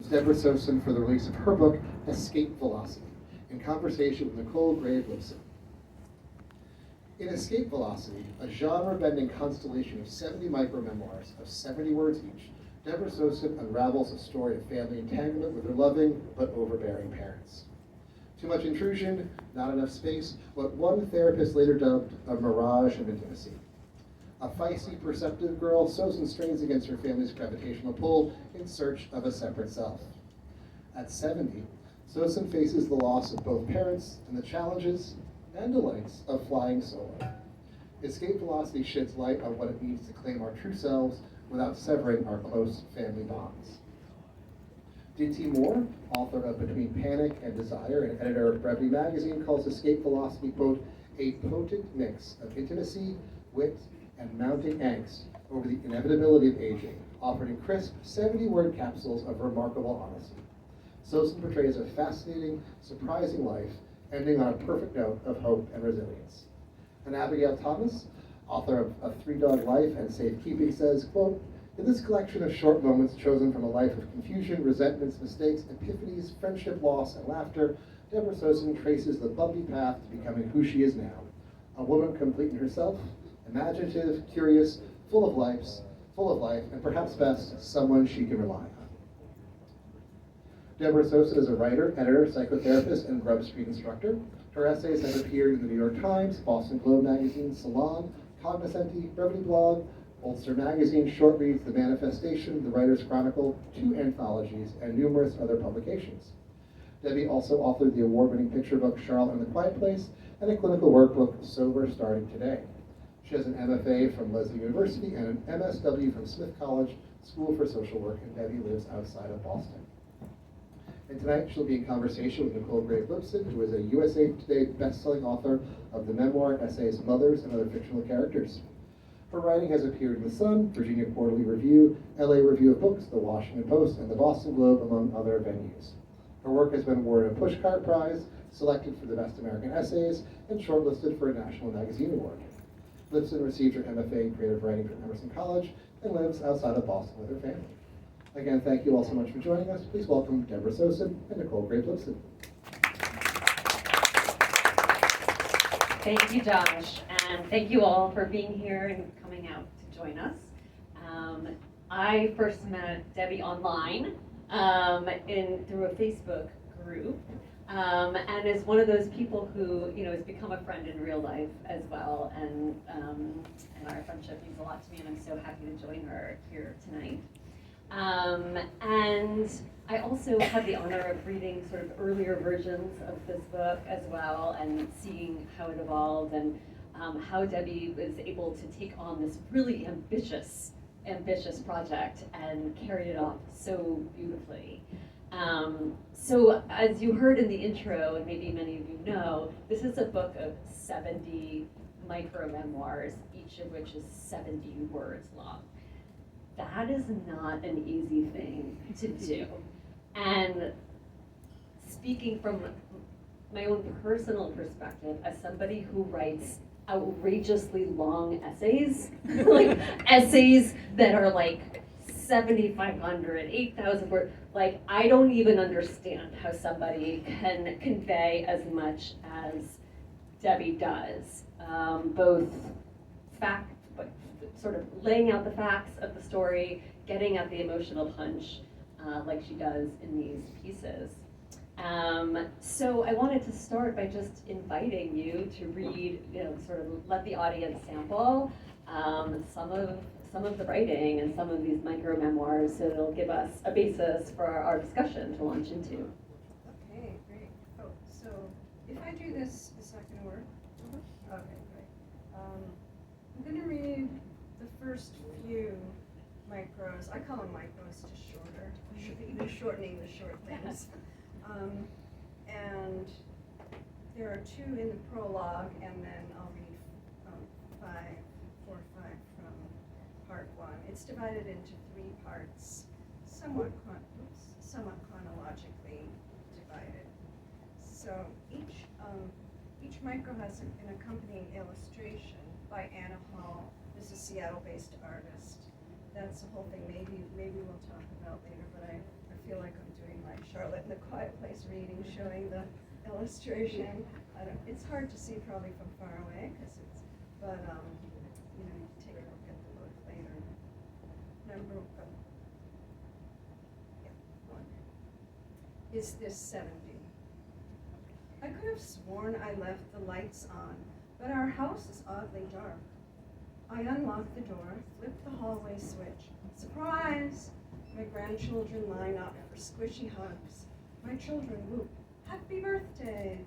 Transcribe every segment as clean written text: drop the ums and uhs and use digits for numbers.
Deborah Sosin for the release of her book, Escape Velocity, in conversation with Nicole, Graev, Lipson. In Escape Velocity, a genre-bending constellation of 70 micro-memoirs of 70 words each, Deborah Sosin unravels a story of family entanglement with her loving but overbearing parents. Too much intrusion, not enough space, what one therapist later dubbed a mirage of intimacy. A feisty, perceptive girl, Sosin strains against her family's gravitational pull in search of a separate self. At 70, Sosin faces the loss of both parents and the challenges and delights of flying solo. Escape Velocity sheds light on what it means to claim our true selves without severing our close family bonds. D.T. Moore, author of Between Panic and Desire and editor of Brevity magazine, calls Escape Velocity, quote, a potent mix of intimacy, wit, and mounting angst over the inevitability of aging, offered in crisp 70-word capsules of remarkable honesty. Sosin portrays a fascinating, surprising life, ending on a perfect note of hope and resilience. And Abigail Thomas, author of Three Dog Life and Safekeeping, says, quote, in this collection of short moments chosen from a life of confusion, resentments, mistakes, epiphanies, friendship, loss, and laughter, Deborah Sosin traces the bumpy path to becoming who she is now, a woman complete in herself, imaginative, curious, full of life, and perhaps best, someone she can rely on. Deborah Sosin is a writer, editor, psychotherapist, and Grub Street instructor. Her essays have appeared in the New York Times, Boston Globe magazine, Salon, Cognoscenti, Brevity blog, Ulster magazine, Short Reads, The Manifestation, The Writer's Chronicle, 2 anthologies, and numerous other publications. Debbie also authored the award-winning picture book Charlotte and the Quiet Place and a clinical workbook, Sober Starting Today. She has an MFA from Lesley University and an MSW from Smith College School for Social Work, and Debbie lives outside of Boston. And tonight she'll be in conversation with Nicole, Graev, Lipson, who is a USA Today best-selling author of the memoir essays Mothers and Other Fictional Characters. Her writing has appeared in The Sun, Virginia Quarterly Review, LA Review of Books, The Washington Post, and the Boston Globe, among other venues. Her work has been awarded a Pushcart Prize, selected for the Best American Essays, and shortlisted for a National Magazine Award. Lipson received her MFA in Creative Writing from Emerson College and lives outside of Boston with her family. Again, thank you all so much for joining us. Please welcome Deborah Sosin and Nicole, Graev, Lipson. Thank you, Josh, and thank you all for being here and coming out to join us. I first met Debbie online through a Facebook group, and is one of those people who has become a friend in real life as well, and our friendship means a lot to me, and I'm so happy to join her here tonight. And I also had the honor of reading sort of earlier versions of this book as well, and seeing how it evolved, and how Debbie was able to take on this really ambitious project and carry it off so beautifully. So as you heard in the intro, and maybe many of you know, this is a book of 70 micro-memoirs, each of which is 70 words long. That is not an easy thing to do. And speaking from my own personal perspective, as somebody who writes outrageously long essays, like essays that are like 7,500, 8,000 words, like I don't even understand how somebody can convey as much as Debbie does, both sort of laying out the facts of the story, getting at the emotional punch, like she does in these pieces. So I wanted to start by just inviting you to read, sort of let the audience sample some of the writing and some of these micro-memoirs, so it'll give us a basis for our discussion to launch into. Okay, great. Oh, so if I do this, is that going to work? Okay, great. I'm going to read the first few micros. I call them micros to shorter. You're shortening the short things. And there are 2 in the prologue, and then I'll read 4 or 5 from part 1. It's divided into 3 parts, somewhat chronologically divided. So each micro has an accompanying illustration by Anna Hall, who's a Seattle-based artist. That's the whole thing. Maybe we'll talk about later, but I feel like I'm in the quiet place reading, showing the illustration. It's hard to see probably from far away, but you can take a look at the book later. One. Is this 70? I could have sworn I left the lights on, but our house is oddly dark. I unlock the door, flip the hallway switch. Surprise! My grandchildren line up for squishy hugs. My children whoop, "Happy birthday!"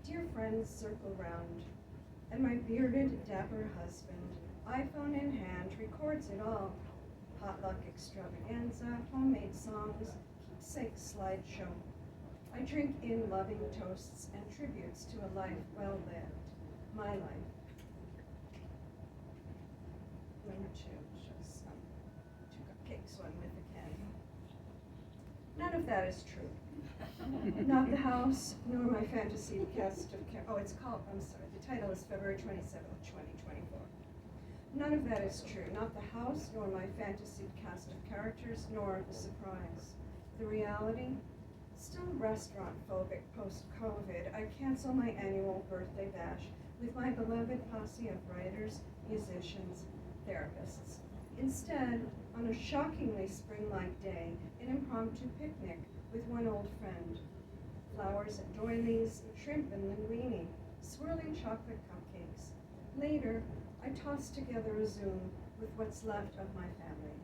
Dear friends circle round. And my bearded, dapper husband, iPhone in hand, records it all. Potluck extravaganza, homemade songs, keepsake slideshow. I drink in loving toasts and tributes to a life well lived. My life. Number 2 shows 2 cupcakes, one with a candy. None of that is true. Not the house, nor my fantasy cast of the title is February 27th, 2024. None of that is true. Not the house, nor my fantasy cast of characters, nor the surprise. The reality? Still restaurant phobic post-COVID, I cancel my annual birthday bash with my beloved posse of writers, musicians, therapists. Instead, on a shockingly spring-like day, an impromptu picnic with one old friend. Flowers at doilies, shrimp and linguine, swirling chocolate cupcakes. Later, I toss together a Zoom with what's left of my family.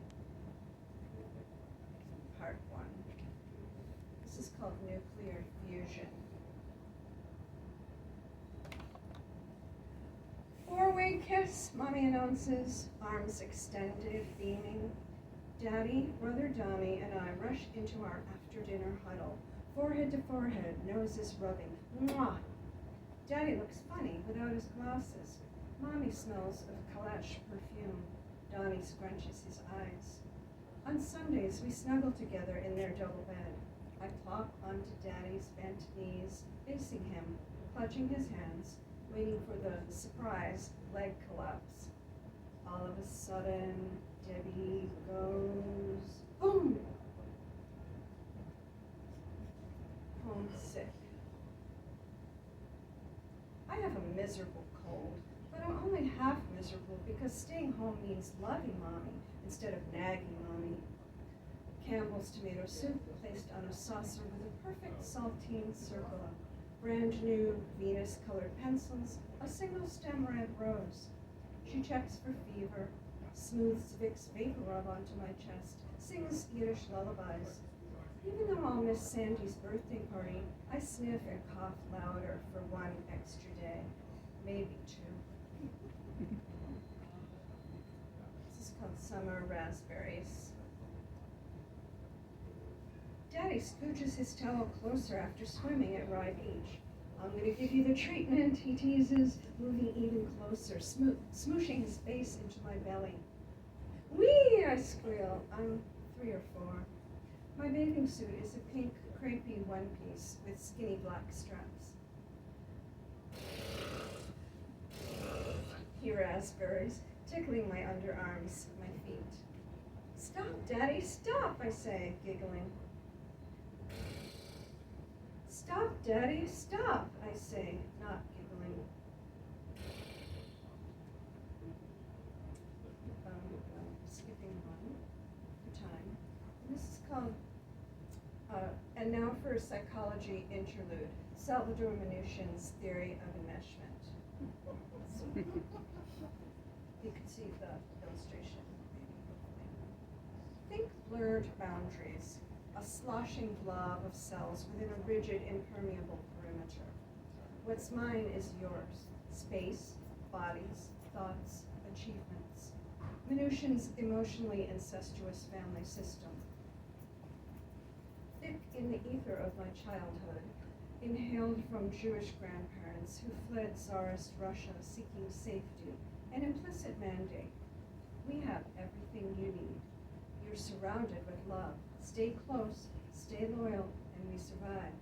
Part 1. This is called nuclear fusion. 4-way kiss, Mommy announces, arms extended, beaming. Daddy, Brother Donnie, and I rush into our after-dinner huddle, forehead to forehead, noses rubbing. Mwah! Daddy looks funny without his glasses. Mommy smells of Kalash perfume. Donnie scrunches his eyes. On Sundays, we snuggle together in their double bed. I plop onto Daddy's bent knees, facing him, clutching his hands, waiting for the surprise leg collapse. All of a sudden, Debbie goes boom! Homesick. I have a miserable cold, but I'm only half miserable because staying home means loving Mommy instead of nagging Mommy. Campbell's tomato soup placed on a saucer with a perfect saltine circle, brand new Venus-colored pencils, a single stem red rose. She checks for fever, smooths Vicks vapor rub onto my chest, sings Yiddish lullabies. Even though I'll miss Sandy's birthday party, I sniff and cough louder for 1 extra day, maybe 2. This is called Summer Raspberries. Daddy scooches his towel closer after swimming at Rye Beach. I'm gonna give you the treatment, he teases, moving even closer, smooshing his face into my belly. Whee! I squeal. I'm 3 or 4. My bathing suit is a pink crepey one-piece with skinny black straps. He raspberries, tickling my underarms, my feet. Stop, Daddy, stop, I say, giggling. Stop, Daddy, stop, I say, not giggling. Skipping one for time. This is called, and now for a psychology interlude, Salvador Minuchin's theory of enmeshment. So, you can see the illustration. Think blurred boundaries. A sloshing blob of cells within a rigid, impermeable perimeter. What's mine is yours. Space, bodies, thoughts, achievements. Minuchin's emotionally incestuous family system. Thick in the ether of my childhood, inhaled from Jewish grandparents who fled Tsarist Russia seeking safety, an implicit mandate. We have everything you need. You're surrounded with love. Stay close, stay loyal, and we survive.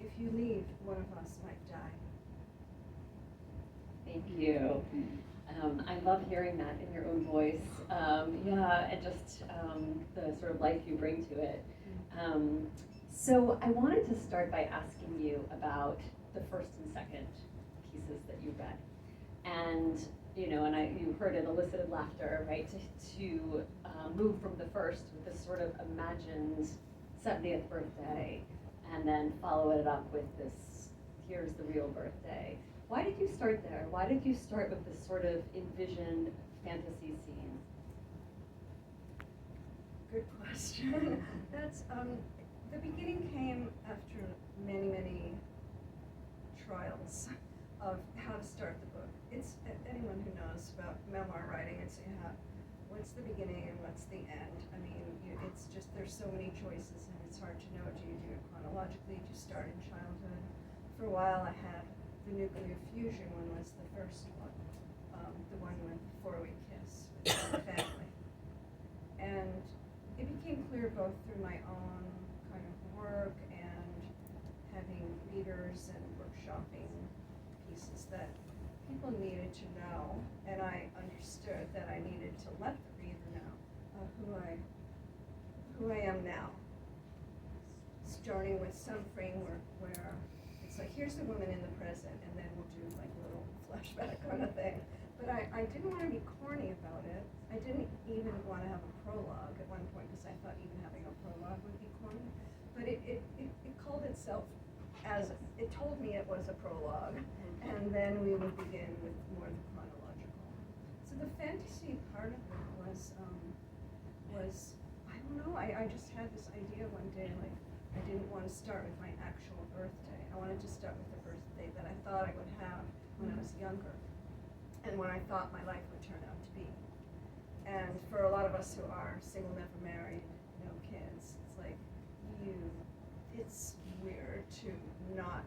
If you leave, one of us might die. Thank you. I love hearing that in your own voice. And just the sort of life you bring to it. So I wanted to start by asking you about the first and second pieces that you read. And, you heard it, elicited laughter, right? To move from the first with this sort of imagined 70th birthday, and then follow it up with this, here's the real birthday. Why did you start there? Why did you start with this sort of envisioned fantasy scene? Good question. That's, the beginning came after many, many trials of how to start the book. It's, anyone who knows about memoir writing, it's what's the beginning and what's the end. I mean, it's just, there's so many choices and it's hard to know. Do you do it chronologically? Do you start in childhood? For a while I had the nuclear fusion one was the first one, the one with 4-week kiss with the family. And it became clear both through my own kind of work and having readers and workshopping pieces that people needed to know, and I understood that I needed to let the reader know who I am now. Starting with some framework where it's like, here's the woman in the present, and then we'll do like a little flashback kind of thing. But I didn't want to be corny about it. I didn't even want to have a prologue at one point because I thought even having a prologue would be corny. But it called itself as, it told me it was a prologue, and then we would begin with more of the chronological. So the fantasy part of it was I don't know, I just had this idea one day, like, I didn't want to start with my actual birthday. I wanted to start with the birthday that I thought I would have when I was younger, and when I thought my life would turn out to be. And for a lot of us who are single, never married, no kids, it's like, it's weird to not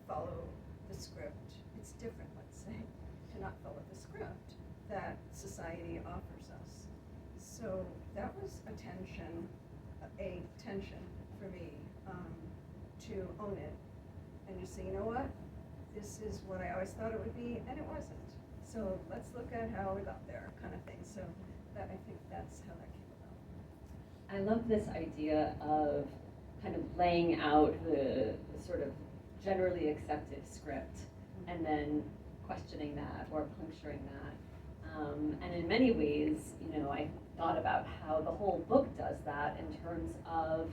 follow the script. It's different, let's say, to not follow the script that society offers us. So that was a tension for me, to own it and just say, you know what, this is what I always thought it would be, and it wasn't. So let's look at how we got there, kind of thing. So that, I think that's how that came about. I love this idea of kind of laying out the sort of generally accepted script and then questioning that or puncturing that. And in many ways, I thought about how the whole book does that in terms of,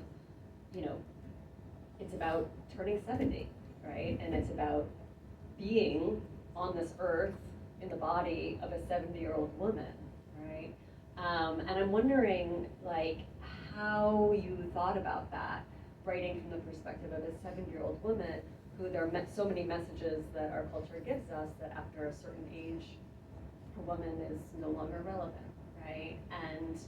it's about turning 70, right? And it's about being on this earth in the body of a 70-year-old woman, right? And I'm wondering, like, how you thought about that, writing from the perspective of a 70-year-old woman who there are so many messages that our culture gives us that after a certain age, a woman is no longer relevant, right? And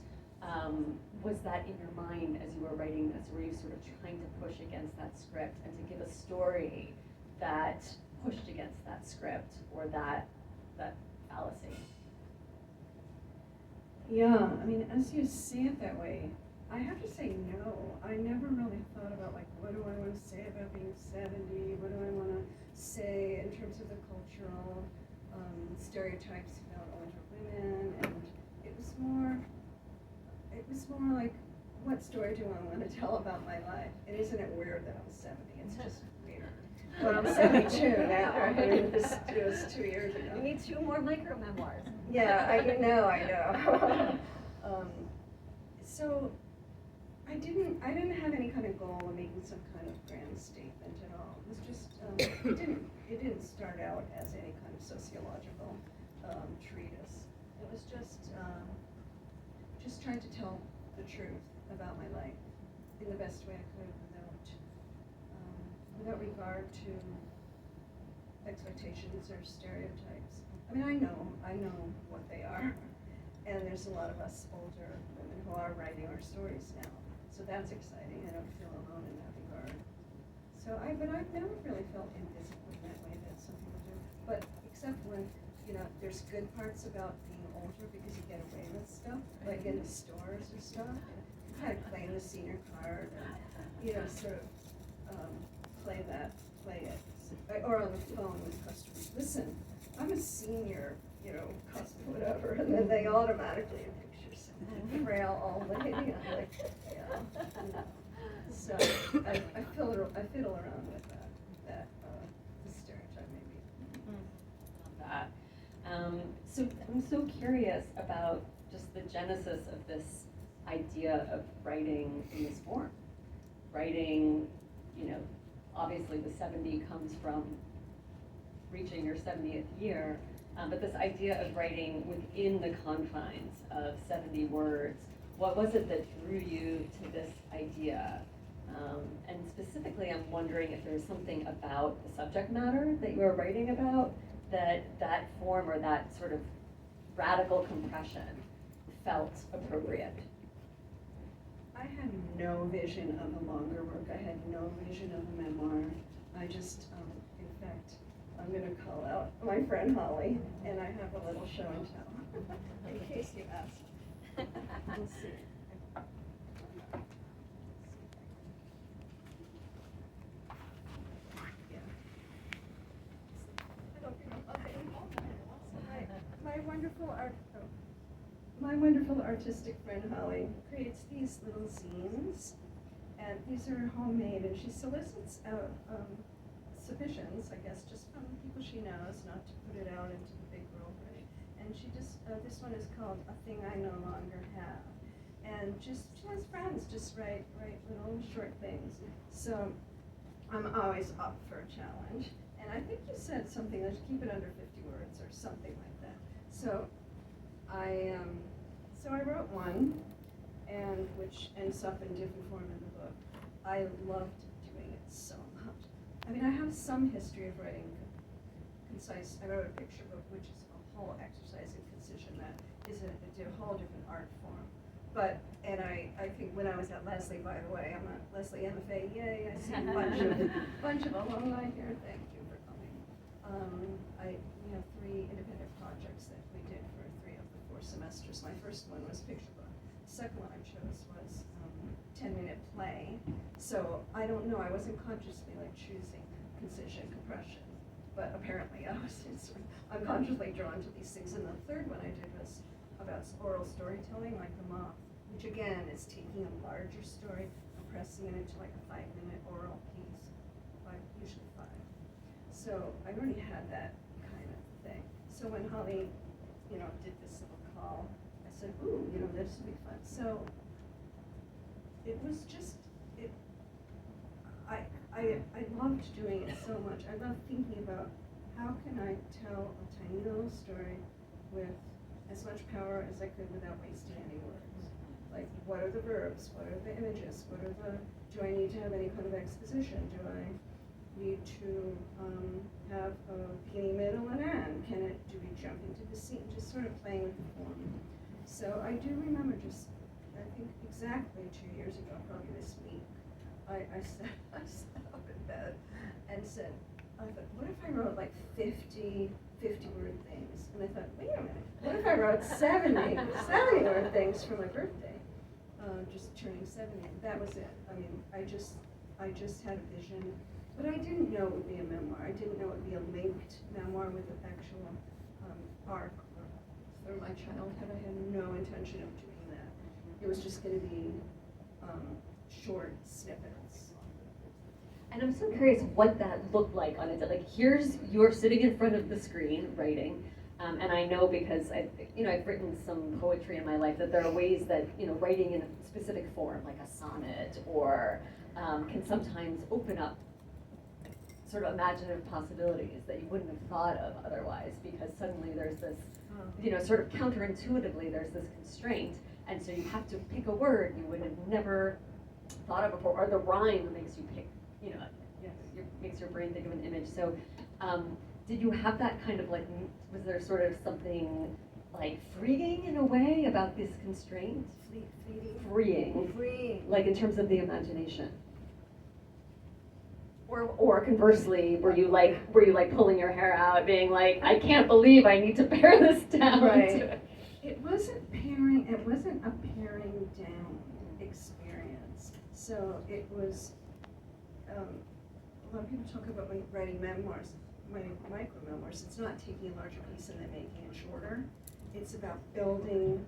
was that in your mind as you were writing this? Were you sort of trying to push against that script and to give a story that pushed against that script or that fallacy? Yeah, I mean, as you say it that way, I have to say no. I never really thought about, like, what do I want to say about being 70? What do I want to say in terms of the cultural stereotypes about older women? And it was more like, what story do I want to tell about my life? And isn't it weird that I'm 70? It's just weird. But I'm 72 now. I mean, it was 2 years ago. We need 2 more micro-memoirs. Yeah, I know. So I didn't have any kind of goal of making some kind of grand statement at all. It was just it didn't start out as any kind of sociological treatise. It was just trying to tell the truth about my life in the best way I could without regard to expectations or stereotypes. I mean, I know what they are, and there's a lot of us older women who are writing our stories now. So that's exciting. I don't feel alone in that regard. But I've never really felt invisible in that way that some people do. But except when, there's good parts about being older because you get away with stuff, like in the stores or stuff. You kind of claim the senior card and, sort of play it. Or on the phone with customers. Listen, I'm a senior, customer, whatever, and then they automatically picture some frail old lady. I'm like, yeah. So I fiddle around with that the stereotype maybe. Love that. So I'm so curious about just the genesis of this idea of writing in this form. Writing, obviously the 70 comes from reaching your 70th year, but this idea of writing within the confines of 70 words, what was it that drew you to this idea? And specifically, I'm wondering if there's something about the subject matter that you were writing about that form or that sort of radical compression felt appropriate. I had no vision of a longer work. I had no vision of a memoir. I just, in fact, I'm going to call out my friend Holly, and I have a little show and tell, in case you ask. We'll see. My wonderful artistic friend Holly creates these little zines, and these are homemade, and she solicits out submissions, I guess, just from people she knows, not to put it out into the big world, right? And she just, this one is called A Thing I No Longer Have. And just, she has friends just write little short things. So I'm always up for a challenge. And I think you said something, let's keep it under 50 words or something like that. So I wrote one, and which ends up in different form in the book. I loved doing it so much. I mean, I have some history of writing concise. I wrote a picture book, which is a whole exercise in concision that is a whole different art form. And I think when I was at Leslie, by the way, I'm at Leslie MFA, yay, I see a bunch of alumni here, thank you for coming. We have 3 independent projects that we did for 3 of the 4 semesters. My first one was picture book. The second one I chose was 10-minute play. So I don't know, I wasn't consciously choosing concision, compression, but apparently I was unconsciously drawn to these things. And the third one I did was about oral storytelling, like The Moth, which again is taking a larger story, compressing it into like a 5-minute oral piece, usually 5. So I already had that kind of thing. So when Holly, did this little call, I said, ooh, this would be fun. So it was just, I loved doing it so much. I loved thinking about how can I tell a tiny little story with as much power as I could without wasting any words. Like, what are the verbs? What are the images? Do I need to have any kind of exposition? Do I need to have a beginning, middle, and end? Do we jump into the scene? Just sort of playing with the form. So I do remember I think exactly 2 years ago, probably this week, I sat up in bed and said, I thought, what if I wrote like 50 word things? And I thought, wait a minute, what if I wrote 70 word things for my birthday? Just turning 70. That was it. I mean, I just had a vision, but I didn't know it would be a memoir. I didn't know it would be a linked memoir with an actual arc through my childhood. I had no intention of doing that. It was just going to be short snippets. And I'm so curious what that looked like on it. Like, you're sitting in front of the screen writing, and I know because I've written some poetry in my life that there are ways that writing in a specific form, like a sonnet, or can sometimes open up sort of imaginative possibilities that you wouldn't have thought of otherwise, because suddenly there's this, sort of counterintuitively there's this constraint, and so you have to pick a word you would have never thought of before, or the rhyme makes you pick, makes your brain think of an image. So did you have that kind of was there sort of something like freeing in a way about this constraint? Freeing. Like in terms of the imagination. Or conversely, were you pulling your hair out, being like, I can't believe I need to pare this down? Right. It wasn't a paring down experience. So it was, a lot of people talk about when writing memoirs, micro-memoirs, it's not taking a larger piece and then making it shorter. It's about building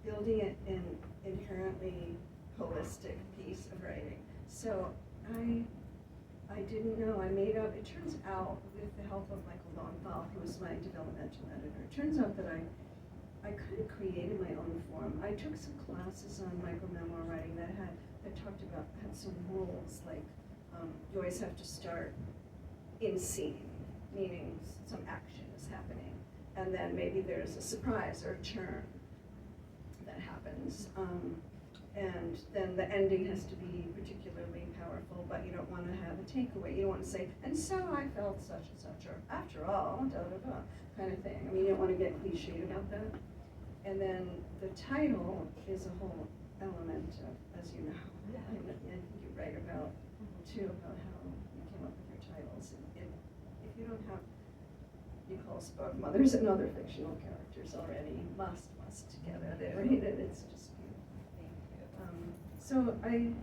it in inherently holistic piece of writing. So I didn't know, I made up, it turns out, with the help of Michael Lowenthal, who was my developmental editor, it turns out that I kind of created my own form. I took some classes on micro-memoir writing that had some rules, like you always have to start in scene, meaning some action is happening, and then maybe there's a surprise or a turn that happens, and then the ending has to be particularly powerful, but you don't want to have a takeaway. You don't want to say, and so I felt such and such, or after all, da da da, kind of thing. I mean, you don't want to get cliched about that. And then the title is a whole element of, as you know, I think you write about, too, about how you came up with your titles. And if you don't have Nicole's book, Mothers and Other Fictional Characters already, must together. They read it, it's just beautiful. So I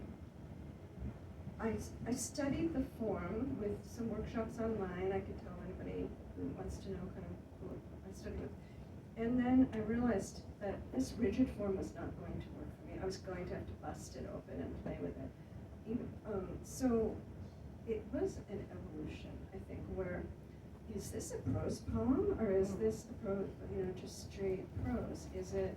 studied the form with some workshops online. I could tell anybody who wants to know kind of who I studied with. And then I realized that this rigid form was not going to work for me. I was going to have to bust it open and play with it. So it was an evolution, I think, where is this a prose poem or is this a prose, just straight prose? Is it,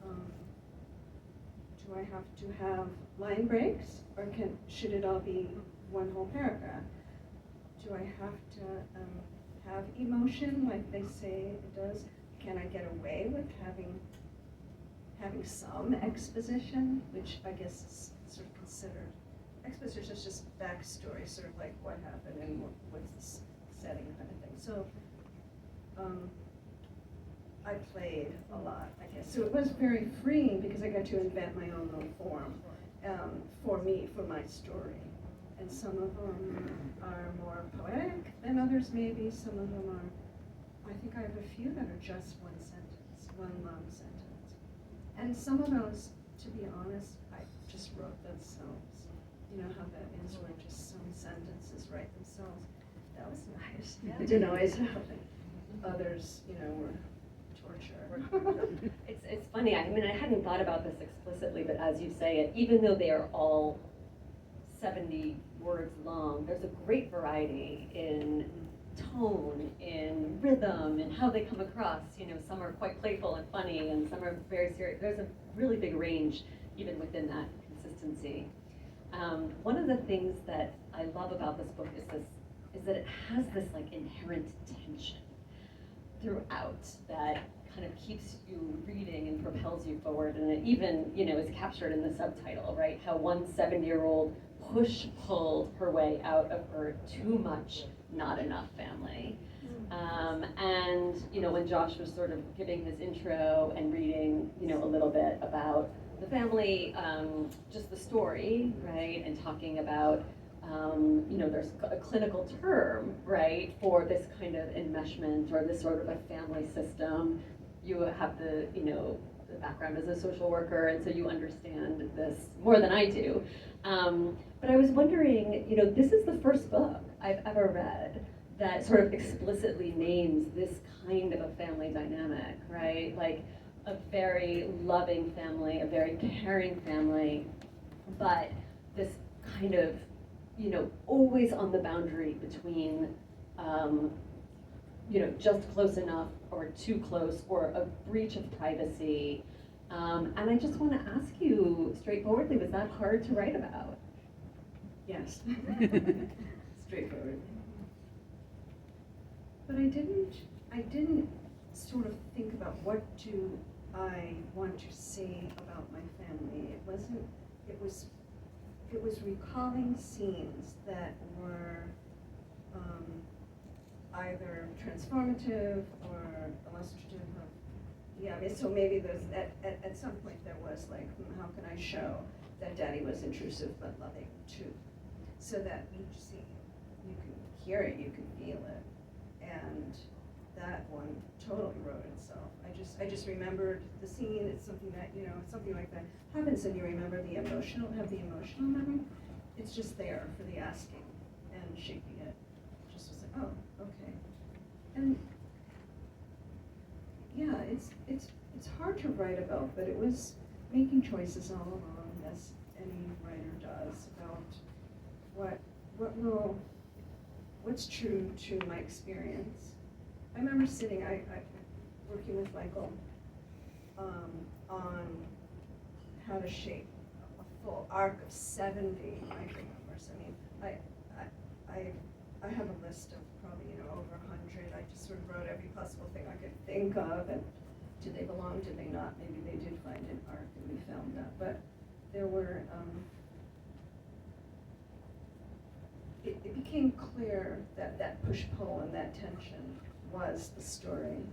do I have to have line breaks or should it all be one whole paragraph? Do I have to have emotion like they say it does? Can I get away with having some exposition, which I guess is sort of considered. Exposition is just backstory, sort of like what happened and what's the setting kind of thing. So I played a lot, I guess. So it was very freeing because I got to invent my own little form for me, for my story. And some of them are more poetic than others maybe. Some of them are, I think I have a few that are just one sentence, one long sentence. And some of those, to be honest, I just wrote themselves. You know how that is, where just some sentences write themselves. That was nice. Yeah. To noise happening. Others, were torture. It's funny, I mean, I hadn't thought about this explicitly, but as you say it, even though they are all 70 words long, there's a great variety in tone, in rhythm, and how they come across. Some are quite playful and funny, and some are very serious. There's a really big range even within that consistency. One of the things that I love about this book is that it has this like inherent tension throughout that kind of keeps you reading and propels you forward, and it even is captured in the subtitle, right? How one 70-year-old pulled her way out of her too much, not enough family. And when Josh was sort of giving his intro and reading a little bit about the family, just the story, right, and talking about there's a clinical term, right, for this kind of enmeshment or this sort of a family system. You have the background as a social worker, and so you understand this more than I do. But I was wondering, this is the first book I've ever read that sort of explicitly names this kind of a family dynamic, right? Like a very loving family, a very caring family, but this kind of, always on the boundary between, just close enough or too close or a breach of privacy. And I just want to ask you straightforwardly, was that hard to write about? Yes. Straightforward. But I didn't sort of think about what do I want to say about my family. It was recalling scenes that were either transformative or illustrative of, so maybe there's, at some point there was like, how can I show that Daddy was intrusive but loving too? So that each scene, you can hear it, you can feel it. And that one totally wrote itself. I just remembered the scene. It's something that, something like that happens and you remember have the emotional memory. It's just there for the asking and shaping it. Just was like, oh, okay. And yeah, it's hard to write about, but it was making choices all along as any writer does, about what's true to my experience. I remember sitting, I working with Michael on how to shape a full arc of 70 micro-memoirs. I mean, I have a list of probably, over 100. I just sort of wrote every possible thing I could think of, and did they belong, did they not? Maybe they did find an arc, and we found that. But there were, it became clear that push-pull and that tension was the story.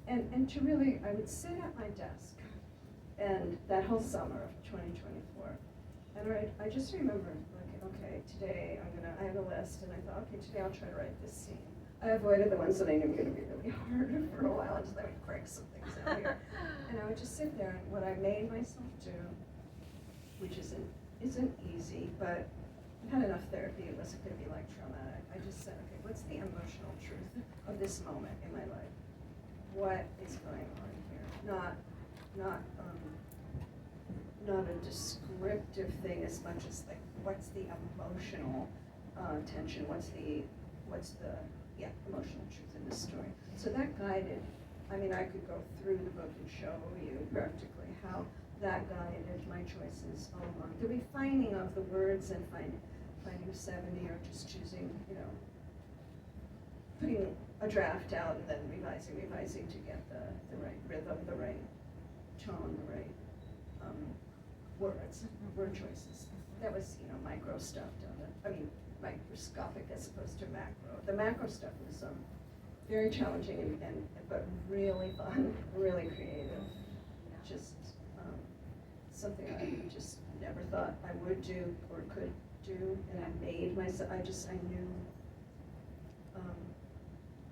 And to really, I would sit at my desk, and that whole summer of 2024, and I just remember, like, okay, today I have a list, and I thought, okay, today I'll try to write this scene. I avoided the ones that I knew were going to be really hard for a while, until I would crank some things out here. And I would just sit there, and what I made myself do, which isn't easy, but I've had enough therapy, it wasn't going to be like traumatic. I just said, okay, what's the emotional truth of this moment in my life? What is going on here? Not a descriptive thing as much as like what's the emotional tension? What's the emotional truth in the story? So that guided. I mean, I could go through the book and show you practically how that guided my choices all along. The refining of the words and finding 70, or just choosing, putting a draft out and then revising to get the right rhythm, the right tone, the right word choices. That was, micro stuff done. I mean, microscopic as opposed to macro. The macro stuff was very challenging and but really fun, really creative. Just something I just never thought I would do or could do, and I made myself.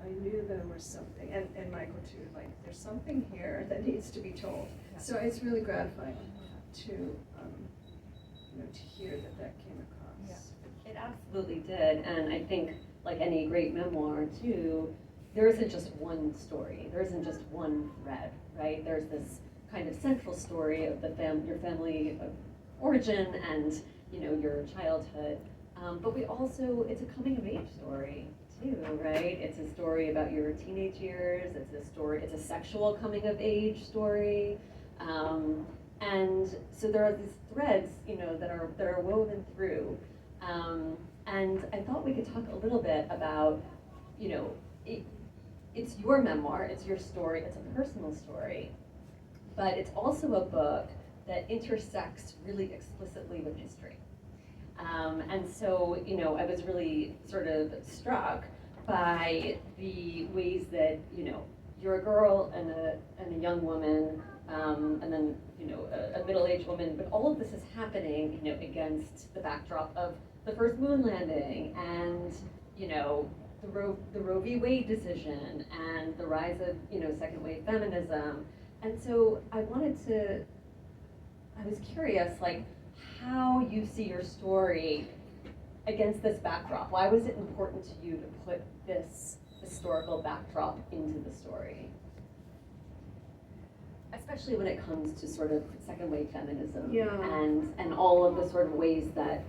I knew there was something, and Michael too. Like, there's something here that needs to be told. So it's really gratifying to to hear that came across. It absolutely did, and I think, like any great memoir too, there isn't just one story. There isn't just one thread, right? There's this kind of central story of your family of origin and your childhood, but it's a coming of age story too, right? It's a story about your teenage years. It's a sexual coming of age story, and so there are these threads, that are woven through. And I thought we could talk a little bit about, it's your memoir, it's your story, it's a personal story, but it's also a book that intersects really explicitly with history. And so, I was really sort of struck by the ways that, you're a girl and a young woman, and then, a middle-aged woman, but all of this is happening, against the backdrop of the first moon landing and, the Roe v. Wade decision and the rise of, second wave feminism. And so I was curious, like, how you see your story against this backdrop. Why was it important to you to put this historical backdrop into the story? Especially when it comes to sort of second wave feminism, and all of the sort of ways that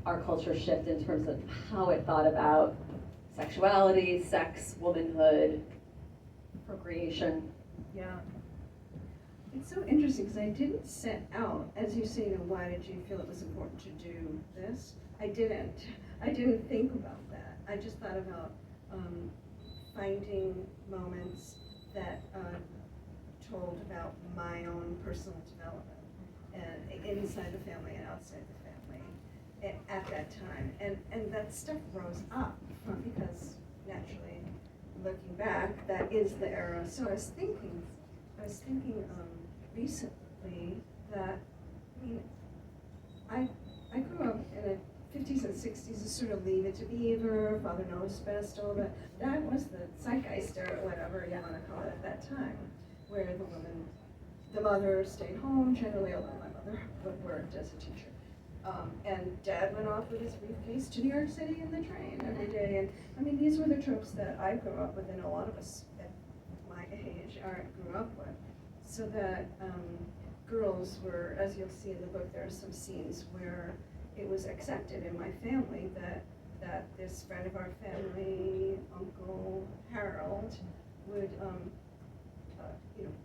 our culture shift in terms of how it thought about sexuality, sex, womanhood, procreation. Yeah. It's so interesting because I didn't set out, as you say, why did you feel it was important to do this? I didn't think about that. I just thought about finding moments that told about my own personal development, and inside the family and outside the family at that time. And that stuff rose up because naturally, looking back, that is the era. So I was thinking recently that, I grew up in the 50s and 60s, a sort of Leave It to Beaver, Father Knows Best, all that. That was the zeitgeist, or whatever you want to call it at that time, where the mother stayed home, generally, although my mother worked as a teacher. And Dad went off with his briefcase to New York City in the train every day. And these were the tropes that I grew up with, and a lot of us at my age grew up with. So that girls were, as you'll see in the book, there are some scenes where it was accepted in my family that this friend of our family, Uncle Harold, would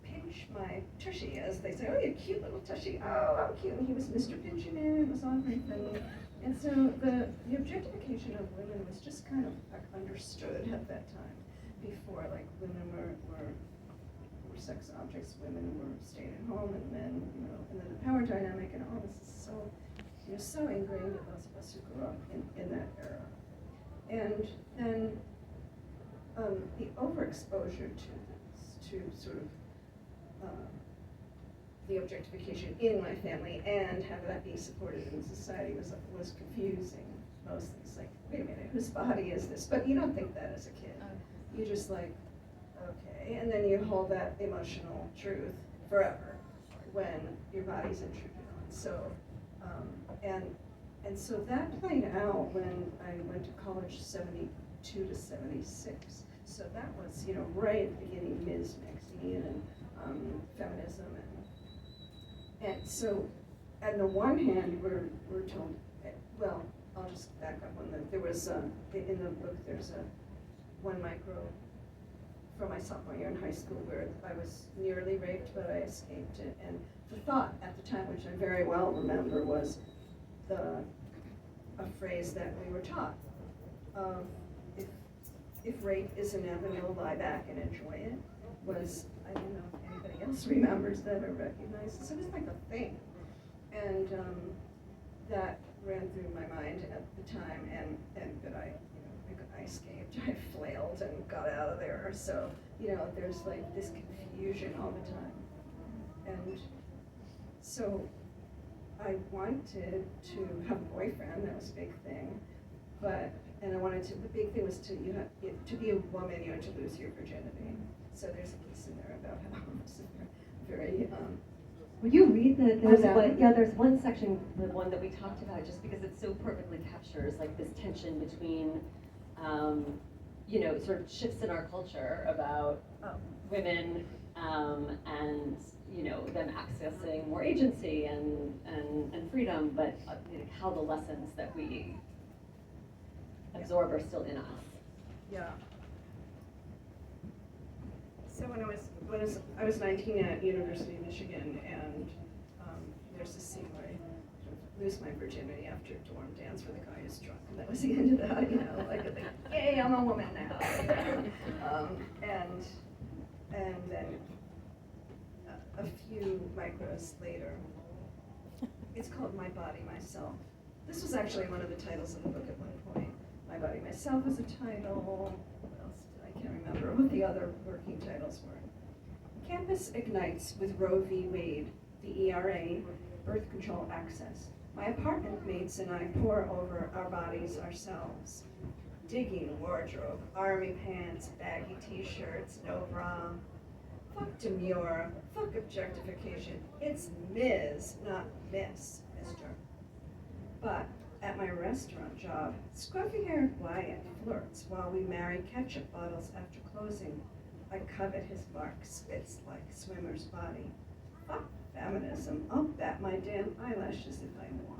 pinch my tushy, as they say. Oh, you cute little tushy. Oh, how cute. And he was Mr. Pinching It. It was all very friendly. And so the objectification of women was just kind of understood at that time. Before, like, women were sex objects, women were staying at home, and men, and then the power dynamic and all this is so ingrained in those of us who grew up in that era. And then the overexposure to sort of the objectification in my family and have that be supported in society was confusing. Most things, like, wait a minute, whose body is this? But you don't think that as a kid. You just like, okay, and then you hold that emotional truth forever when your body's intruded on. So, and so that played out when I went to college, 72 to 76. So that was, right at the beginning, Ms. Maxine and feminism, and so, on the one hand, we're told, well, I'll just back up on there was in the book there's one micro from my sophomore year in high school where I was nearly raped, but I escaped it. And the thought at the time, which I very well remember, was a phrase that we were taught of if rape is inevitable, lie back and enjoy it. Was, I don't know if anybody else remembers that or recognizes. So it was like a thing, and that ran through my mind at the time, and that I escaped. I flailed and got out of there. So, there's like this confusion all the time. And so I wanted to have a boyfriend, that was a big thing. And I wanted to, the big thing was to be a woman, you had to lose your virginity. So there's a piece in there about how it's very, Will you read there's that? one section, the one that we talked about, just because it so perfectly captures like this tension between, sort of shifts in our culture about women and them accessing more agency and freedom, but how the lessons that we absorb are still in us. Yeah. So when I was 19 at University of Michigan, and there's this scene where I lose my virginity after a dorm dance where the guy is drunk, and that was the end of that. Like I think, yay, I'm a woman now. And then a few micros later, it's called My Body, Myself. This was actually one of the titles of the book at one point. My Body, Myself was a title. What else did I can't remember what the other working titles were. Campus ignites with Roe v. Wade, the ERA, birth control access. My apartment mates and I pour over our bodies ourselves. Digging wardrobe, army pants, baggy t-shirts, no bra. Fuck demure, fuck objectification. It's Ms., not Miss, Mister. But at my restaurant job, scruffy-haired Wyatt flirts while we marry ketchup bottles after closing. I covet his bark spits like swimmer's body. Fuck feminism, I'll bat my damn eyelashes if I want.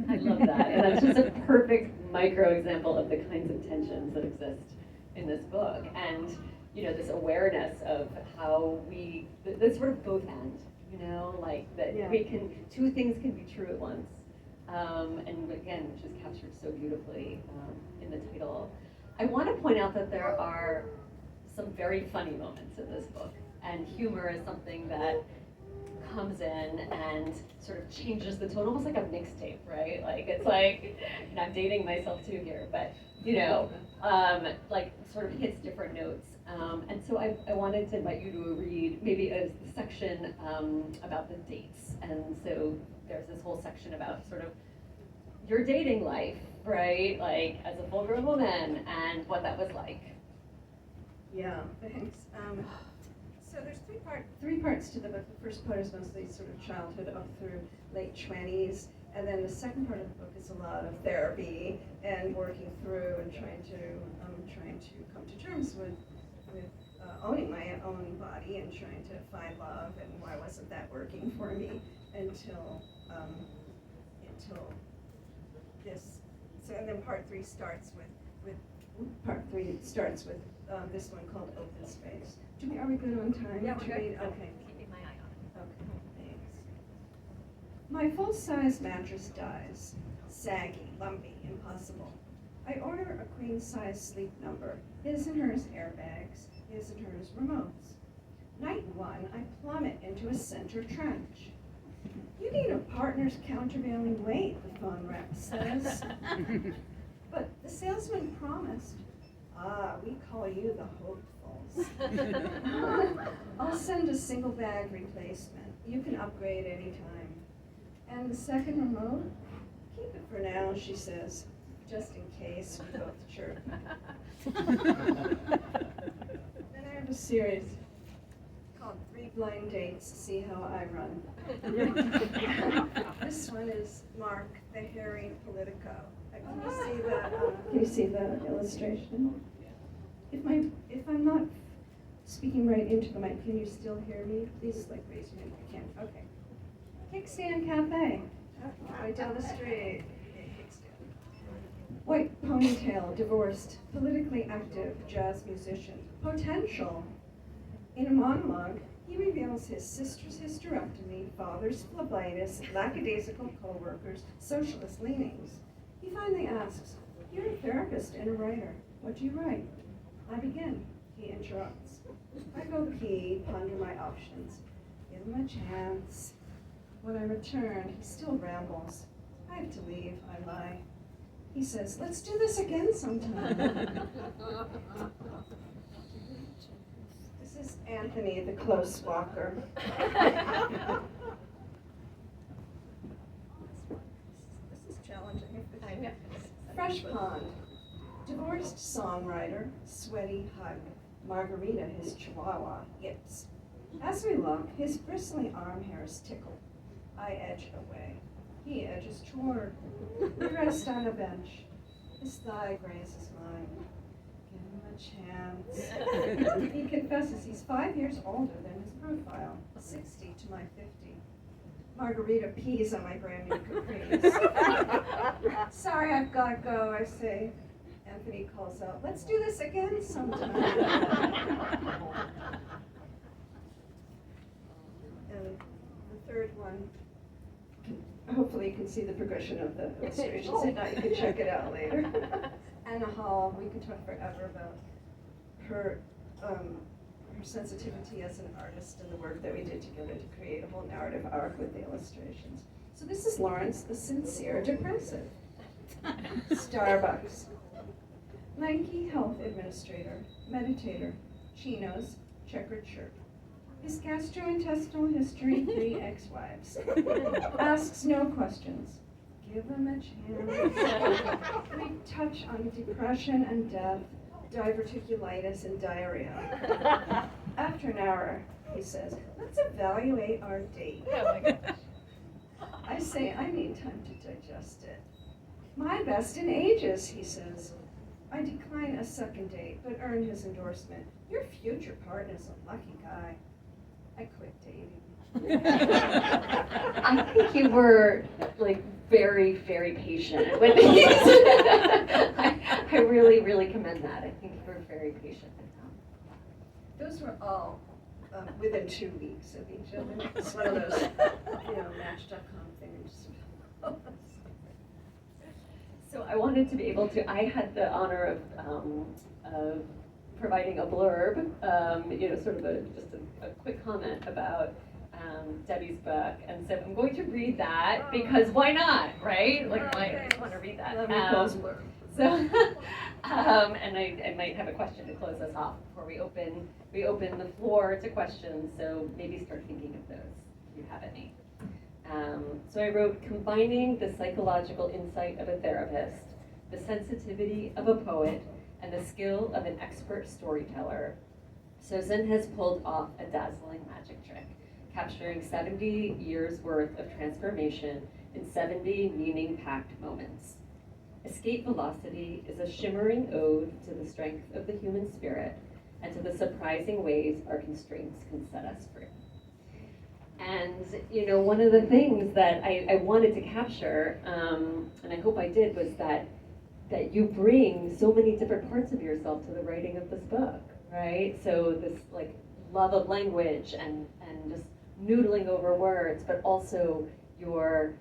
I love that, and that's just a perfect micro example of the kinds of tensions that exist in this book, and this awareness of how that's sort of both ends, like that two things can be true at once, and again, which is captured so beautifully in the title. I want to point out that there are some very funny moments in this book, and humor is something that comes in and sort of changes the tone, almost like a mixtape, right? Like it's like, and I'm dating myself too here, but like sort of hits different notes. And so I wanted to invite you to read maybe a section about the dates. And so there's this whole section about sort of your dating life, right? Like as a full-grown woman and what that was like. Yeah, thanks. So there's three parts to the book. The first part is mostly sort of childhood up through late 20s, and then the second part of the book is a lot of therapy and working through and trying to come to terms with owning my own body and trying to find love, and why wasn't that working for me until this. So, and then part three starts with this one called Open Space. Are we good on time? Yeah, we're good. Okay. Keeping my eye on it. Okay, thanks. My full-size mattress dies. Saggy, lumpy, impossible. I order a queen-size sleep number. His and hers airbags, his and hers remotes. Night one, I plummet into a center trench. You need a partner's countervailing weight, the phone rep says. But the salesman promised, we call you the hopefuls. I'll send a single bag replacement. You can upgrade anytime. And the second remote? Keep it for now, she says, just in case we both chirp. Then I have a series called 3 Blind Dates to see how I run. This one is Mark, the hairy Politico. Can you see the illustration? If I'm not speaking right into the mic, can you still hear me? Please raise your hand if you can. Okay. Kickstand Cafe, right down the street. White ponytail, divorced, politically active jazz musician, potential. In a monologue, he reveals his sister's hysterectomy, father's phlebitis, lackadaisical co-workers, socialist leanings. He finally asks, "You're a therapist and a writer. What do you write?" I begin. He interrupts. I go pee, ponder my options. Give him a chance. When I return, he still rambles. I have to leave, I lie. He says, "Let's do this again sometime." This is Anthony, the close walker. This is challenging. I know. Fresh Pond. Divorced songwriter, sweaty hug. Margarita, his chihuahua, yips. As we look, his bristly arm hairs tickle. I edge away. He edges toward. We rest on a bench. His thigh grazes mine. Give him a chance. He confesses he's 5 years older than his profile, 60 to my 50. Margarita pees on my brand new capris. Sorry, I've got to go, I say. Anthony calls out, "Let's do this again sometime." And the third one, hopefully you can see the progression of the illustrations. If not, you can check it out later. Anna Hall, we could talk forever about her sensitivity as an artist and the work that we did together to create a whole narrative arc with the illustrations. So this is Lawrence, the sincere depressive. Starbucks. Lanky health administrator, meditator, chinos, checkered shirt. His gastrointestinal history, 3 ex-wives. Asks no questions. Give him a chance. We touch on depression and death, diverticulitis and diarrhea. After an hour, he says, "Let's evaluate our date." Oh my gosh. I say, "I need time to digest it." "My best in ages," he says. I decline a second date, but earn his endorsement. "Your future partner's a lucky guy." I quit dating. I think you were very, very patient with these. I really, really commend that. I think you were very patient. Those were all within 2 weeks of each other. It's one of those, Match.com things. So I wanted to be able to, I had the honor of providing a blurb, sort of just a quick comment about Debbie's book. And so I'm going to read that because why not, right? I just want to read that. Nicole's blurb. So, and I might have a question to close us off before we open the floor to questions. So maybe start thinking of those if you have any. So I wrote, combining the psychological insight of a therapist, the sensitivity of a poet, and the skill of an expert storyteller, Sosin has pulled off a dazzling magic trick, capturing 70 years worth of transformation in 70 meaning-packed moments. Escape Velocity is a shimmering ode to the strength of the human spirit, and to the surprising ways our constraints can set us free. And, one of the things that I wanted to capture, and I hope I did, was that you bring so many different parts of yourself to the writing of this book, right? So this like love of language and just noodling over words, but also your,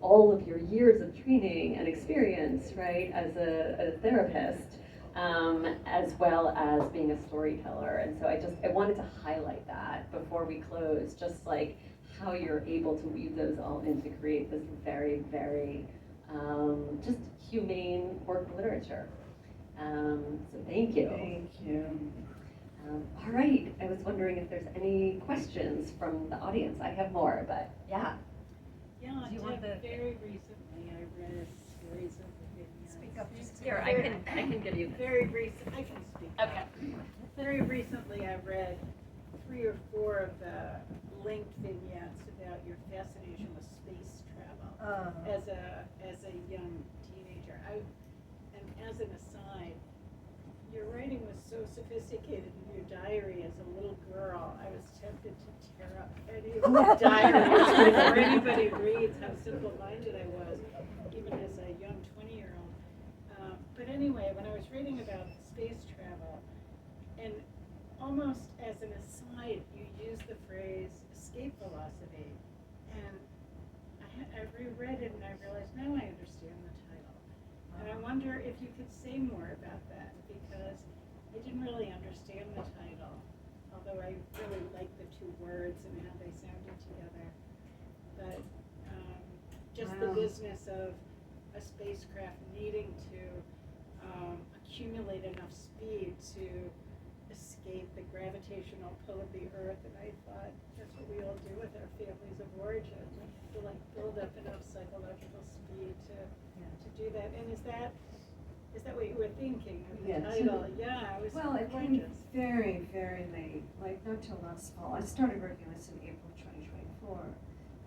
all of your years of training and experience, right, as a therapist, as well as being a storyteller. And so I wanted to highlight that before we close, just like how you're able to weave those all in to create this very, very just humane work of literature. So thank you. Thank you. All right, I was wondering if there's any questions from the audience. I have more, but yeah. Yeah, Do you want the- very recently I read a series of vignettes. Speak up, just Here, I can give you this. Very recent, I can speak. Okay. Very recently I read 3 or 4 of the linked vignettes about your fascination with space travel as a young teenager. And as an aside, your writing was so sophisticated in your diary as a little girl. I was tempted to tear up any of my diaries before anybody reads how simple-minded I was, even as a young 20-year-old. But anyway, when I was reading about space travel, and almost as an aside, you use the phrase escape velocity. And I reread it and I realized now I understand the title. And I wonder if you could say more about that, because I didn't really understand the title, although I really liked the 2 words and how they sounded together. But just the business of a spacecraft needing to accumulate enough speed to escape the gravitational pull of the Earth, and I thought that's what we all do with our families of origin. We like build up enough psychological speed to do that. And is that what you were thinking of the title? Yeah, it was Well, it came gorgeous. very, very late, like not till last fall. I started working on this in April 2024.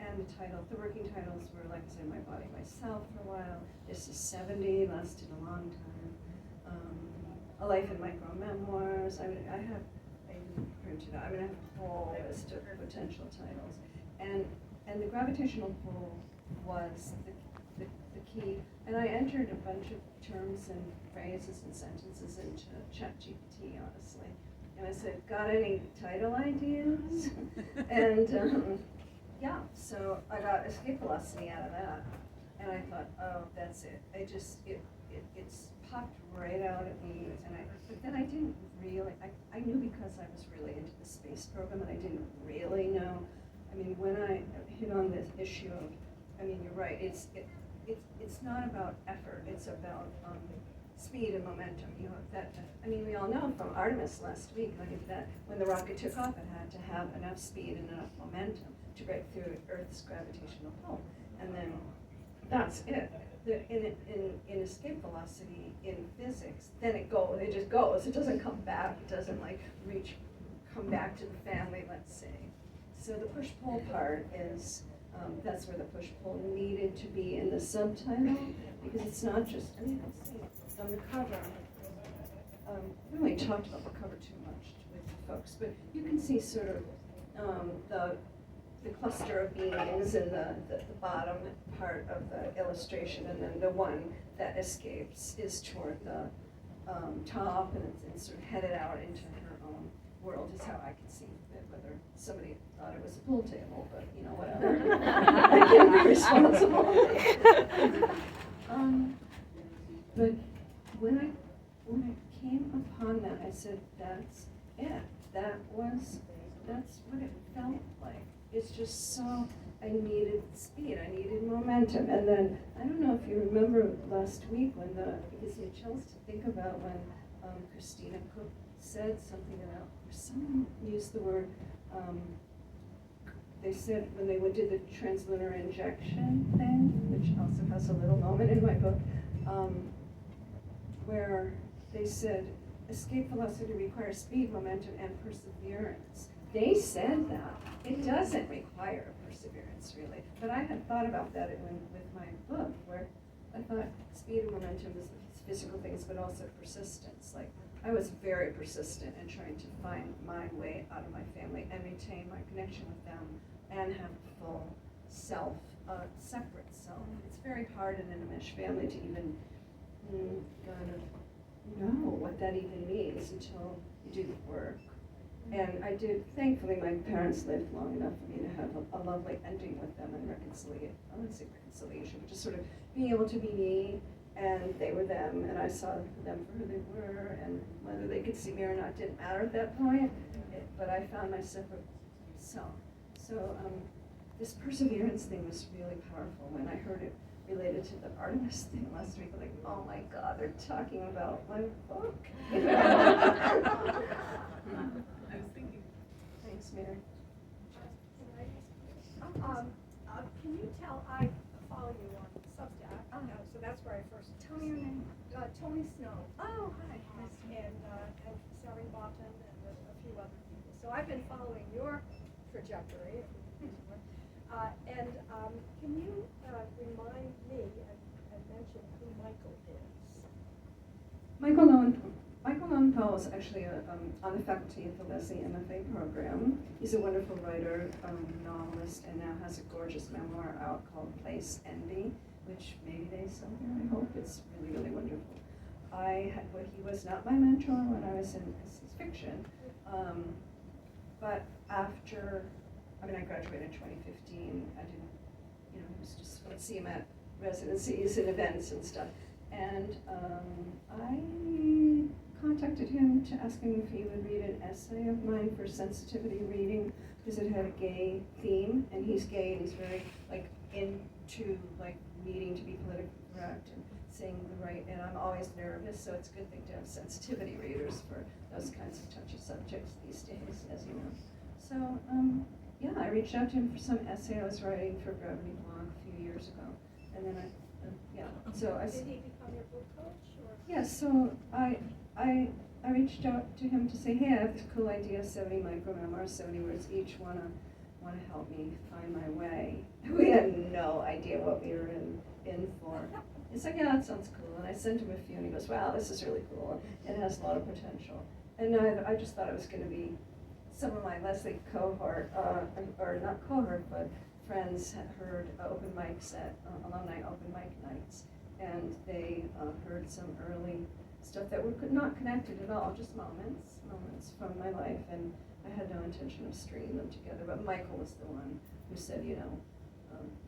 And the working titles were, like I said, My Body, Myself for a while. This is 70, lasted a long time. A Life in Micro-Memoirs. I didn't print it out. I have a whole list of potential titles. And the gravitational pull was the key. And I entered a bunch of terms and phrases and sentences into ChatGPT, honestly. And I said, got any title ideas? And yeah, so I got escape velocity out of that. And I thought, oh, that's it. It's popped right out at me. But then I didn't really, I knew because I was really into the space program, and I didn't really know. When I hit on this issue of, you're right, it's not about effort, it's about speed and momentum. We all know from Artemis last week, that when the rocket took off, it had to have enough speed and enough momentum to break through Earth's gravitational pull. And then that's it. In escape velocity in physics, then it just goes. It doesn't come back. It doesn't come back to the family, let's say. So the push-pull part is, that's where the push-pull needed to be in the subtitle, because it's not just, let's see, on the cover, we really talked about the cover too much with folks, but you can see sort of the cluster of beings in the bottom part of the illustration, and then the one that escapes is toward the top, and it's sort of headed out into her own world, is how I can see it. Whether somebody thought it was a pool table, but whatever. I can't be responsible. But when I came upon that, I said, that's it. That's what it felt like. It's just so, I needed speed, I needed momentum. And then, I don't know if you remember last week when it gives me chills to think about when Christina Cook said something about, someone used the word, they said when they did the translunar injection thing, which also has a little moment in my book, where they said, escape velocity requires speed, momentum, and perseverance. They said that. It doesn't require perseverance, really. But I had thought about that with my book, where I thought speed and momentum is physical things, but also persistence. Like, I was very persistent in trying to find my way out of my family and retain my connection with them and have a full self, separate self. It's very hard in an enmeshed family to even kind of know what that even means until you do the work. And I did, thankfully, my parents lived long enough for me to have a lovely ending with them and reconciliation. I wouldn't say reconciliation, but just sort of being able to be me, and they were them, and I saw them for who they were, and whether they could see me or not didn't matter at that point, but I found my separate self. So this perseverance thing was really powerful when I heard it related to the Artemis thing last week. Like, oh my God, they're talking about my book. I was thinking. Thanks, Mary. Can you tell, I follow you on Substack, so that's where I first. Tell me your name. Tony Snow. Oh, hi. Nice to meet And Sally Botton and a few other people. So I've been following your trajectory. Can you remind me and mention who Michael is? Michael Lowenthal is actually on the faculty of the Leslie MFA program. He's a wonderful writer, novelist, and now has a gorgeous memoir out called Place Envy, which maybe they sell here, I hope. It's really, really wonderful. He was not my mentor when I was in his fiction, but after, I graduated in 2015. I didn't, it was just, I'd see him at residencies and events and stuff. And I contacted him to ask him if he would read an essay of mine for sensitivity reading, because it had a gay theme, and he's gay and he's very into needing to be politically correct and saying the right, and I'm always nervous, so it's a good thing to have sensitivity readers for those kinds of touchy subjects these days, as you know. So yeah, I reached out to him for some essay I was writing for Gravity Blog a few years ago, and then Did he become your book coach, or? Yeah, so I reached out to him to say, hey, I have this cool idea, 70 micro-memoirs, 70 words each, wanna help me find my way. We had no idea what we were in for. He's like, yeah, that sounds cool. And I sent him a few, and he goes, wow, this is really cool. It has a lot of potential. And I just thought it was gonna be some of my Leslie cohort, or not cohort, but friends had heard open mics at alumni open mic nights, and they heard some early stuff that were not connected at all, just moments from my life, and I had no intention of stringing them together. But Michael was the one who said,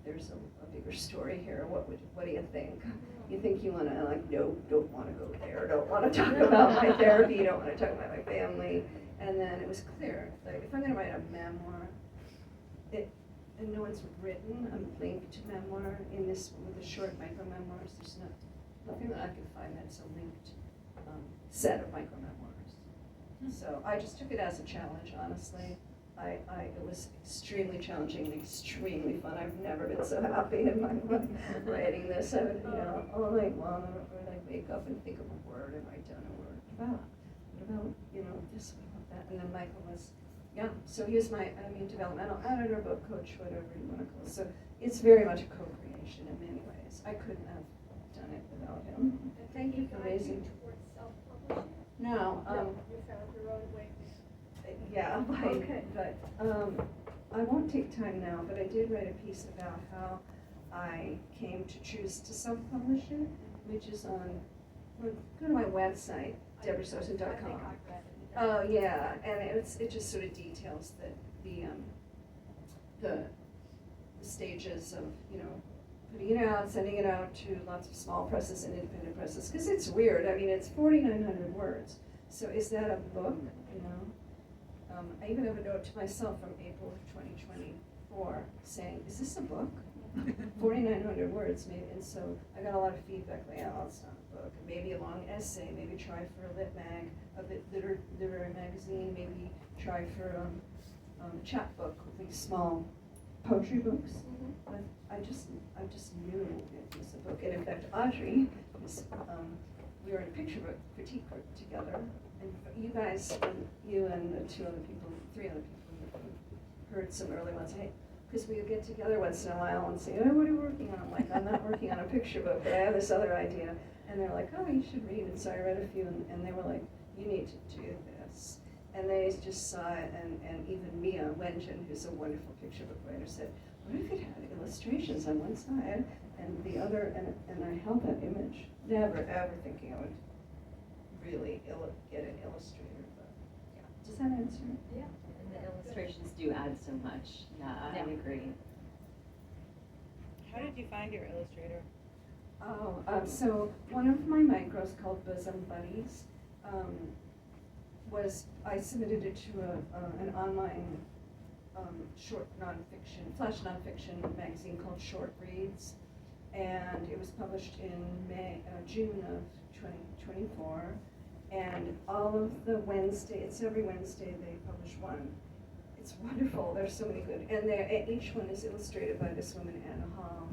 there's a bigger story here. What do you think? You think you want to no, don't want to go there. Don't want to talk about my therapy. Don't want to talk about my family. And then it was clear, if I'm going to write a memoir, and no one's written a linked memoir in this with the short micro memoirs. There's nothing that I can find that's a linked set of micro memoirs. So I just took it as a challenge, honestly. It was extremely challenging and extremely fun. I've never been so happy in my life writing this. I would, all night long, I would wake up and think of a word and write down a word. What about this, what about that? And then Michael was, so he was my, developmental editor, book coach, whatever you want to call it. So it's very much a co-creation in many ways. I couldn't have done it without him. Thank you for raising. Towards self-publishing? No. You found your own way. Yeah, Okay. but I won't take time now, but I did write a piece about how I came to choose to self-publish it, which is on, go to my website, deborahsosin.com. Oh yeah, and it just sort of details the stages of putting it out, sending it out to lots of small presses and independent presses, because it's weird. It's 4,900 words. So is that a book? I even have a note to myself from April of 2024 saying, "Is this a book?" 4,900 words, maybe. And so I got a lot of feedback like, "Oh, it's not a book. Maybe a long essay. Maybe try for a lit mag, a literary magazine. Maybe try for a chapbook with these small poetry books." But I just knew it was a book. And in fact, Audrey was, we were in a picture book critique group together. And you guys, you and the 3 other people heard some early ones. Hey, because we would get together once in a while and say, "Oh, what are you working on?" I'm like, "I'm not working on a picture book, but I have this other idea." And they're like, "Oh, you should read." And so I read a few, and they were like, you need to do this. And they just saw it, and even Mia Wengen, who's a wonderful picture book writer, said, what if it had illustrations on one side and the other, and I held that image, never ever thinking I would really get an illustrator, but yeah. Does that answer? Yeah, and the illustrations do add so much. Yeah, I agree. How did you find your illustrator? Oh, so one of my micros called Bosom Buddies I submitted it to an online short nonfiction, flash nonfiction magazine called Short Reads, and it was published in June of 2024. And all of the it's every Wednesday they publish one. It's wonderful. There's so many good, and each one is illustrated by this woman, Anna Hall,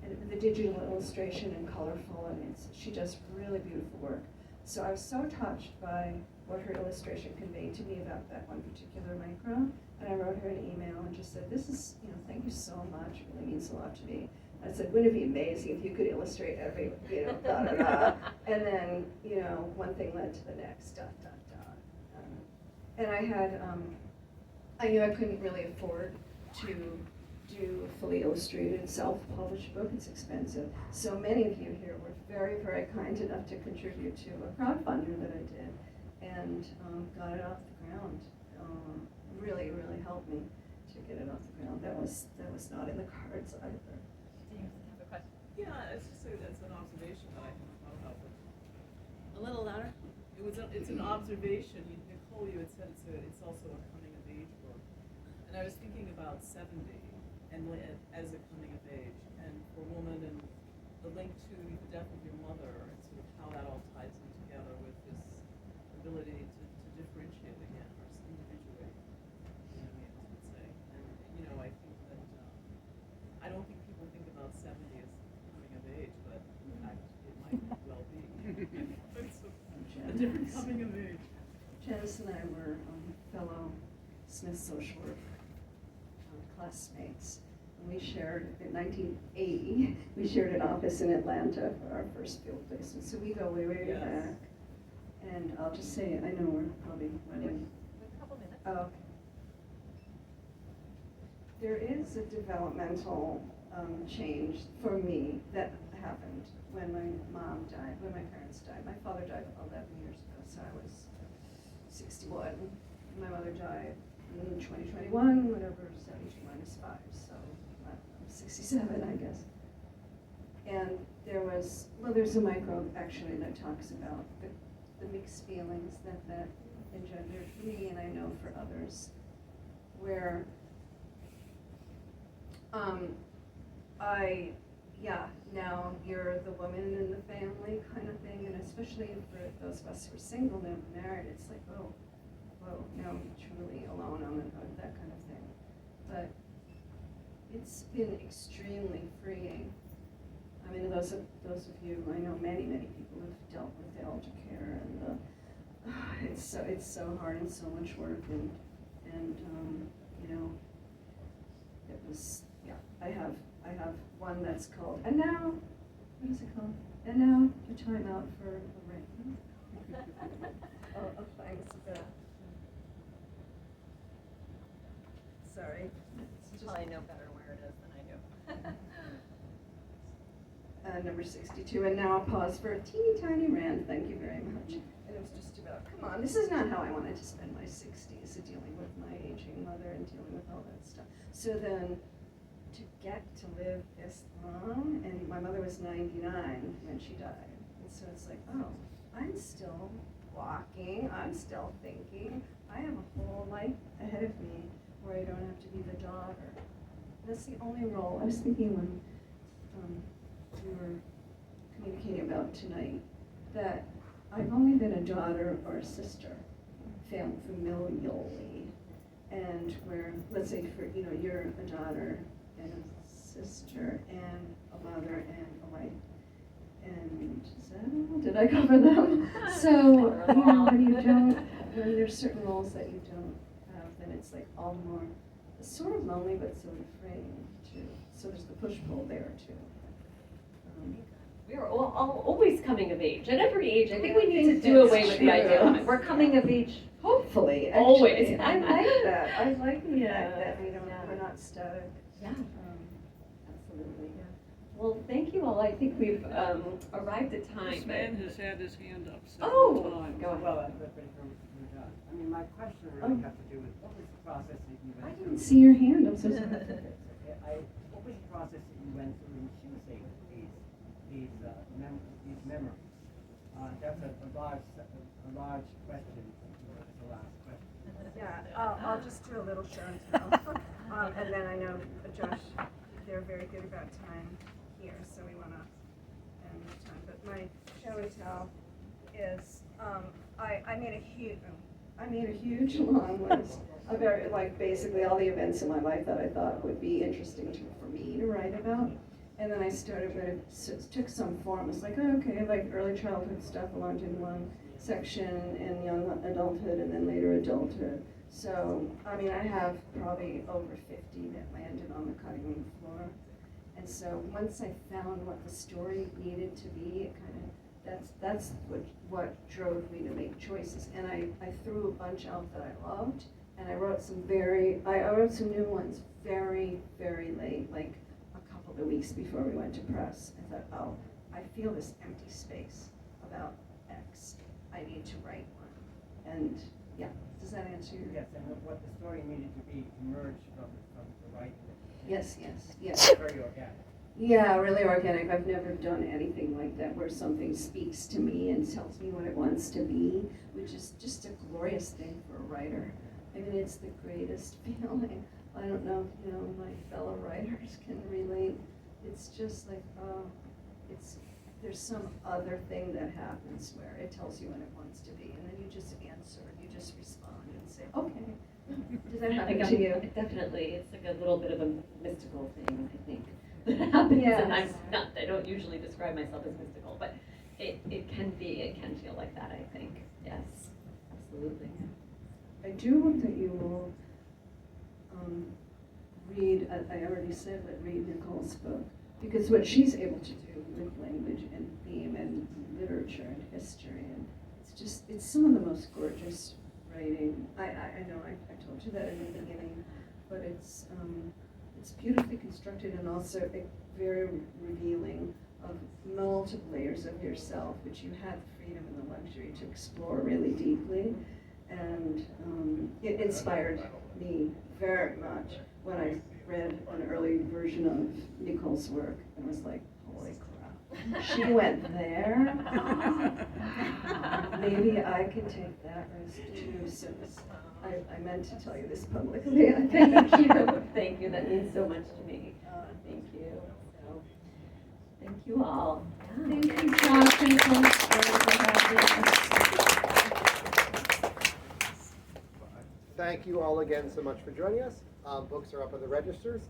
and the digital illustration and colorful, and she does really beautiful work. So I was so touched by what her illustration conveyed to me about that one particular micro, and I wrote her an email and just said, this is, thank you so much, it really means a lot to me. I said, wouldn't it be amazing if you could illustrate every, da da da, and then, one thing led to the next, dot, dot, dot. And I had, I knew I couldn't really afford to do a fully illustrated self-published book. It's expensive. So many of you here were very, very kind enough to contribute to a crowdfunder that I did, and got it off the ground. Really, really helped me to get it off the ground. That was not in the cards either. Do you have a question? Yeah, it's just it's an observation that I hadn't thought about. But A little louder? it's an observation. Nicole, you had said it's also a coming of age book, and I was thinking about 70 and as a coming of age, and for a woman, and the link to the death of your mother, and sort of how that all ties in together with this ability to differentiate again, or individuate, I would say. And I think that I don't think people think about 70 as coming of age, but in fact, it might well be. It's a different coming of age. Janice and I were fellow Smith social work classmates. And we shared, in 1980, we shared an office in Atlanta for our first field placement. So we go way, way Yes. back. And I'll just say, I know we're probably running. A couple minutes. Oh, okay. There is a developmental change for me that happened when my mom died, when my parents died. My father died 11 years ago, so I was 61. My mother died in 2021, whatever, 72 minus 5, so I'm 67, I guess. And there's a micro actually that talks about the mixed feelings that engendered for me, and I know for others, where now you're the woman in the family kind of thing, and especially for those of us who are single, never married, it's like, whoa, now I'm truly alone on that kind of thing. But it's been extremely freeing. I mean, those of you, I know many people have dealt with elder care, and it's so hard and so much work, and it was, I have one that's called, and now, what is it called? And now your time out for a break. Oh, thanks. Sorry. You probably know better where it is than I do. Number 62, and now I'll pause for a teeny tiny rant. Thank you very much. And it was just about, come on, this is not how I wanted to spend my 60s, dealing with my aging mother and dealing with all that stuff. So then, to get to live this long, and my mother was 99 when she died, and so it's like, oh, I'm still walking, I'm still thinking, I have a whole life ahead of me where I don't have to be the daughter. That's the only role. I was thinking when we were communicating about tonight, that I've only been a daughter or a sister, familially, and where, let's say, you're a daughter and a sister and a mother and a wife, and is that all? Did I cover them? So, when there's certain roles that you don't have, then it's like all the more, sort of lonely, but sort of freeing too. So there's the push-pull there too. We are all always coming of age, at every age. I think we need to do away with the idea of we're coming of age. Hopefully, actually. Always. I like that. I like the Yeah. fact that Yeah. we're not static. Yeah, absolutely. Yeah. Well, thank you all. I think we've arrived at time. This man has had his hand up Oh, several times. go ahead. Well, that's pretty from done. I mean, my question really has to do with what was the process that you I went didn't through? see your hand. I'm so sorry. What was the process that you went through in choosing these memories? That's a large question. It's the last question. Yeah, I'll just do a little show and tell. And then I know, Josh, they're very good about time here, so we want to end the time. But my show and tell is, I made a huge long list of basically all the events in my life that I thought would be interesting for me to write about. And then I started with it, took some form. It was like, oh, okay, like early childhood stuff belonged in one section, and young adulthood, and then later adulthood. So, I mean, I have probably over 50 that landed on the cutting room floor. And so once I found what the story needed to be, it kind of, that's what drove me to make choices. And I threw a bunch out that I loved, and I wrote some new ones very, very late, like a couple of weeks before we went to press. I thought, oh, I feel this empty space about X. I need to write one. And yeah, does that answer your? Yes, and what the story needed to be emerged from the writing. Yes. Very organic. Yeah, really organic. I've never done anything like that where something speaks to me and tells me what it wants to be, which is just a glorious thing for a writer. I mean, it's the greatest feeling. I don't know, my fellow writers can relate. It's just like, there's some other thing that happens where it tells you what it wants to be, and then you just answer, you just respond and say, okay. Does that happen to you? Definitely. It's like a little bit of a mystical thing, I think, that happens. Yes. And I don't usually describe myself as mystical, but it can feel like that, I think. Yes, absolutely. I do hope that you will read, I already said, but read Nicole's book, because what she's able to do with language and theme and literature and history, and it's some of the most gorgeous writing. I know I told you that in the beginning, but it's beautifully constructed and also very revealing of multiple layers of yourself, which you had the freedom and the luxury to explore really deeply. And it inspired me very much when I read an early version of Nicole's work and was like, holy crap, she went there? Maybe I can take that risk too. So I meant to tell you this publicly. Thank you. Thank you. That means so much to me. Thank you. So, thank you all. Thank you, Josh and Nicole, for having us. Thank you all again so much for joining us. Books are up on the registers.